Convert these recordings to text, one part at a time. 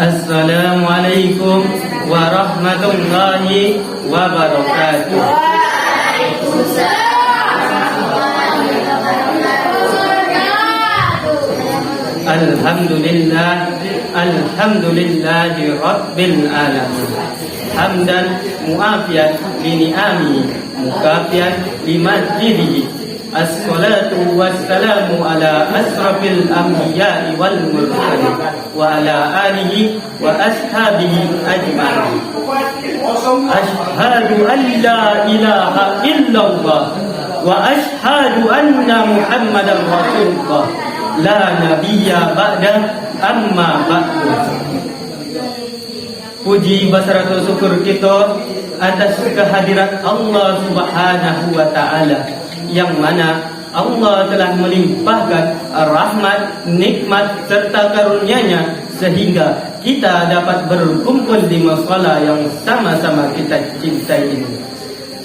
Assalamualaikum warahmatullahi wabarakatuh. Alhamdulillahi rabbil alamin. Hamdan muafiyan bini'ami mukafiyan limajidihi. Assalatu wassalamu ala asrafil anbiya'i wal mursalin wa ala alihi wa ashabihi ajma'in. Ashhadu an la ilaha illallah wa ashhadu anna Muhammadan rasulullah la nabiyya ba'da amma ba'du. Puji basaratul syukur kita atas kehadirat Allah Subhanahu wa taala, yang mana Allah telah melimpahkan rahmat, nikmat serta karunia-Nya sehingga kita dapat berkumpul di musala yang sama-sama kita cintai ini.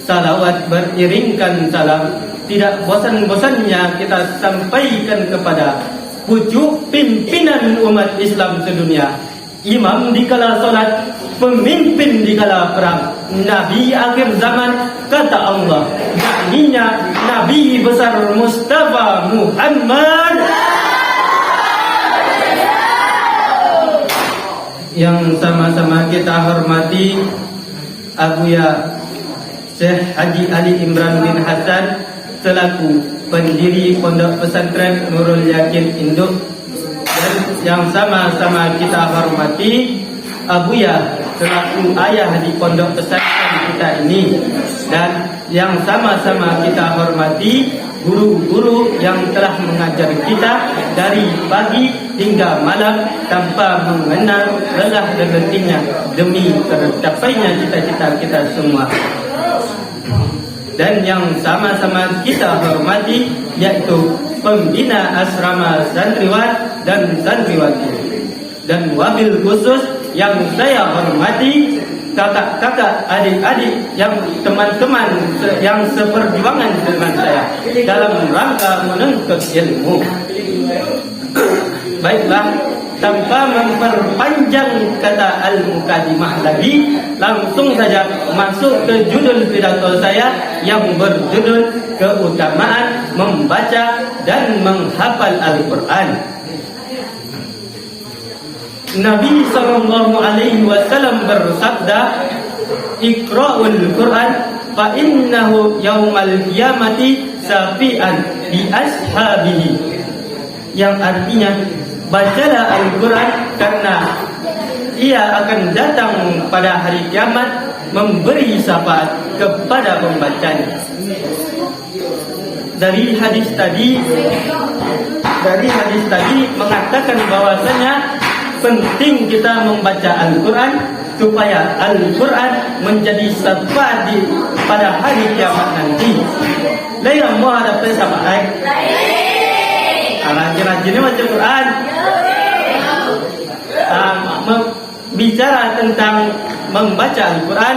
Salawat beriringkan salam tidak bosan-bosannya kita sampaikan kepada pucuk pimpinan umat Islam sedunia, imam di kala salat, pemimpin di kala perang, Nabi akhir zaman, kata Allah, yakninya Nabi besar Mustafa Muhammad. Yang sama-sama kita hormati Abuya Syekh Haji Ali Imran bin Hasan selaku pendiri Pondok Pesantren Nurul Yakin Induk, dan yang sama-sama kita hormati Abuya selaku ayah di pondok pesantren kita ini, dan yang sama-sama kita hormati guru-guru yang telah mengajar kita dari pagi hingga malam tanpa mengenal lelah dan letihnya demi tercapainya cita-cita kita semua. Dan yang sama-sama kita hormati yaitu pembina asrama santriwan dan santriwati, dan wabil khusus yang saya hormati kakak-kakak, adik-adik, yang teman-teman yang seperjuangan dengan saya dalam rangka menuntut ilmu. Baiklah, tanpa memperpanjang kata al-muqaddimah lagi, langsung saja masuk ke judul pidato saya yang berjudul keutamaan membaca dan menghafal Al-Quran. Nabi sallallahu alaihi wasallam bersabda, "Iqra'ul Qur'an fa innahu yaumal qiyamati safi'an bi ashabihi." Yang artinya, bacalah Al-Quran karena ia akan datang pada hari kiamat memberi syafaat kepada pembacanya. Dari hadis tadi mengatakan bahwasanya penting kita membaca Al-Quran supaya Al-Quran menjadi syafaat pada hari kiamat nanti. Lain mau ada syafaat. Rajin-rajinnya baca Quran. Bicara tentang membaca Al-Quran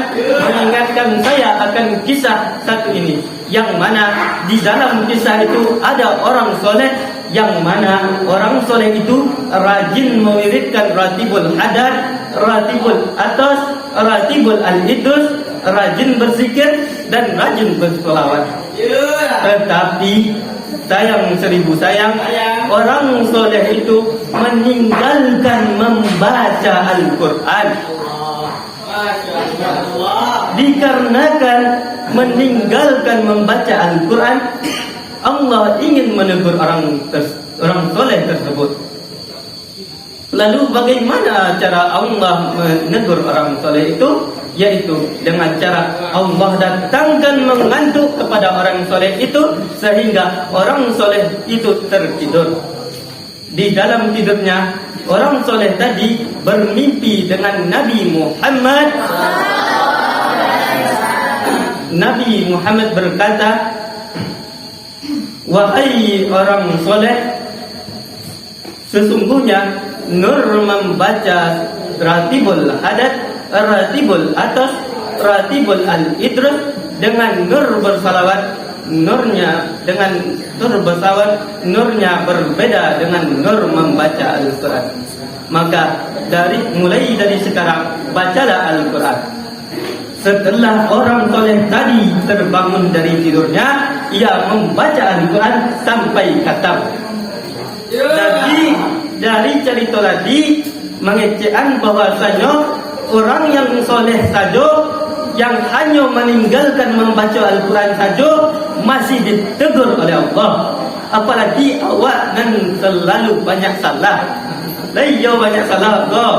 mengingatkan saya akan kisah satu ini, yang mana di dalam kisah itu ada orang soleh, yang mana orang soleh itu rajin mewiridkan ratibul hadar, ratibul atas, ratibul al-idus, rajin berzikir dan rajin berselawat. Tetapi sayang seribu sayang, orang soleh itu meninggalkan membaca Al-Quran. Dikarenakan meninggalkan membaca Al-Quran, Allah ingin menegur orang soleh tersebut. Lalu bagaimana cara Allah menegur orang soleh itu? Yaitu dengan cara Allah datangkan mengantuk kepada orang soleh itu sehingga orang soleh itu tertidur. Di dalam tidurnya, orang soleh tadi bermimpi dengan Nabi Muhammad. Nabi Muhammad berkata, "Wahai orang soleh, sesungguhnya Nur membaca ratibul hadat, ratibul atas, ratibul al-idrus dengan nur bersalawat. Nurnya dengan nur bersalawat, nurnya berbeda dengan nur membaca Al-Quran." Maka mulai dari sekarang bacalah Al-Quran. Setelah orang soleh tadi terbangun dari tidurnya, ia membaca Al-Quran sampai khatam. Jadi dari cerita tadi mengecekan bahwasanya orang yang soleh saja yang hanya meninggalkan membaca Al-Quran saja masih ditegur oleh Allah. Apalagi awak dan selalu banyak salah. Layo banyak salah Allah.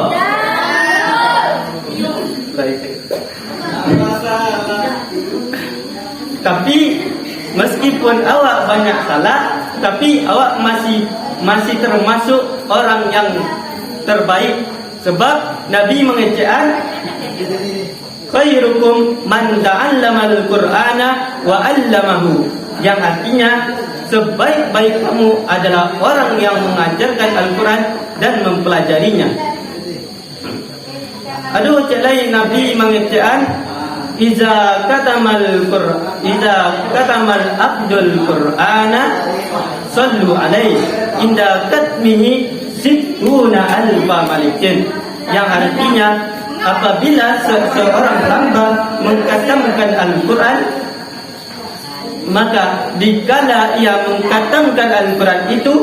Tapi meskipun awak banyak salah, tapi awak masih termasuk orang yang terbaik. Sebab Nabi mengecekan khairukum man ta'allamal Qur'ana wa 'allamahu, yang artinya sebaik-baik kamu adalah orang yang mengajarkan Al-Quran dan mempelajarinya. Aduh, celai Nabi mengatakan, Iza katamal abdul Qur'ana sallu alaih inda katmihi sittuna alfa malikin, yang artinya apabila seorang hamba mengkatamkan Al-Quran, maka dikala ia mengkatamkan Al-Quran itu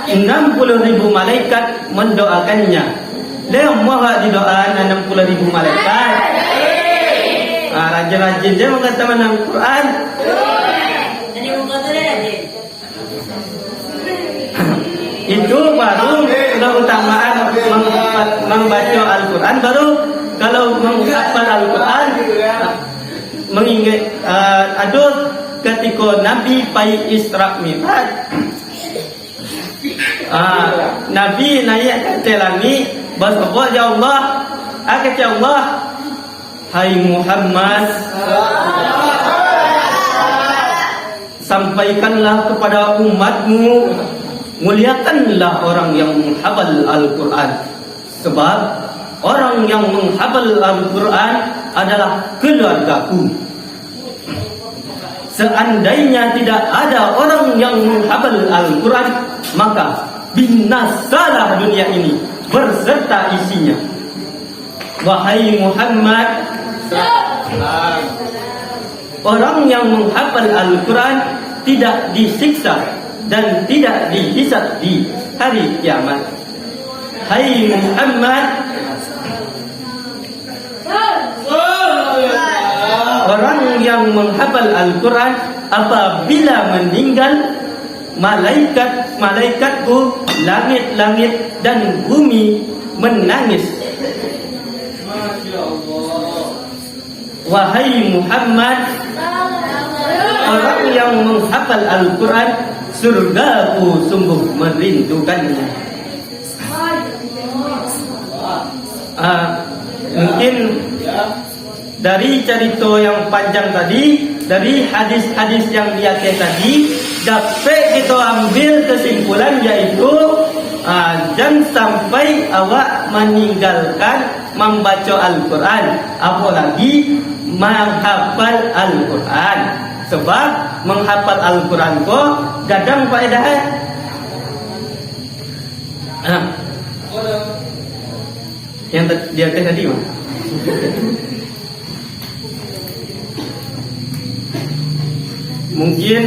60.000 malaikat mendoakannya. Dia maha didoakan 60.000 malaikat. Rajin-rajin dia mengkatamkan Al-Quran. Itu baru keutamaan membaca Al-Quran. Baru kalau menghafal Al-Quran, mengingat aduh ketika Nabi pai Isra Mi'raj, Nabi naik ke langit, berdoa ya Allah, ya Allah, hai Muhammad, sampaikanlah kepada umatmu, muliakanlah orang yang menghafal Al-Quran, sebab orang yang menghafal Al-Quran adalah keluargaku. Seandainya tidak ada orang yang menghafal Al-Quran, maka binasalah dunia ini berserta isinya. Wahai Muhammad, orang yang menghafal Al-Quran tidak disiksa dan tidak dihisab di hari kiamat. Hai Muhammad, orang yang menghafal Al-Quran apabila meninggal, malaikatku, langit-langit dan bumi menangis. Wahai Muhammad, orang yang menghafal Al-Quran, surgaku sungguh merindukannya. Mungkin dari cerita yang panjang tadi, dari hadis-hadis yang diakhir tadi, dapat kita ambil kesimpulan, yaitu jangan sampai awak meninggalkan membaca Al-Quran, apalagi menghafal Al-Quran. Sebab menghafal Al-Quran kok gadang faedah. Yang di atas tadi mah. Mungkin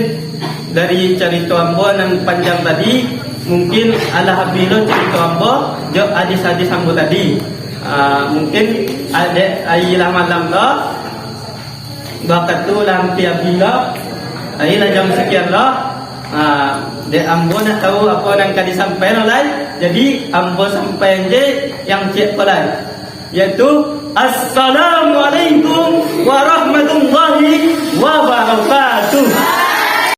dari cerita ambo yang panjang tadi, mungkin ala habilo cerita ambo, jauh hadis-hadis ambo tadi. Mungkin ada ayilah malam lo, bakat tu lampi abilo, ayilah jam sekian lo. De ambo nak tahu apa yang kadi sampai oleh, jadi ambo sampai je yang cek oleh, yaitu Assalamualaikum warahmatullahi wabarakatuh.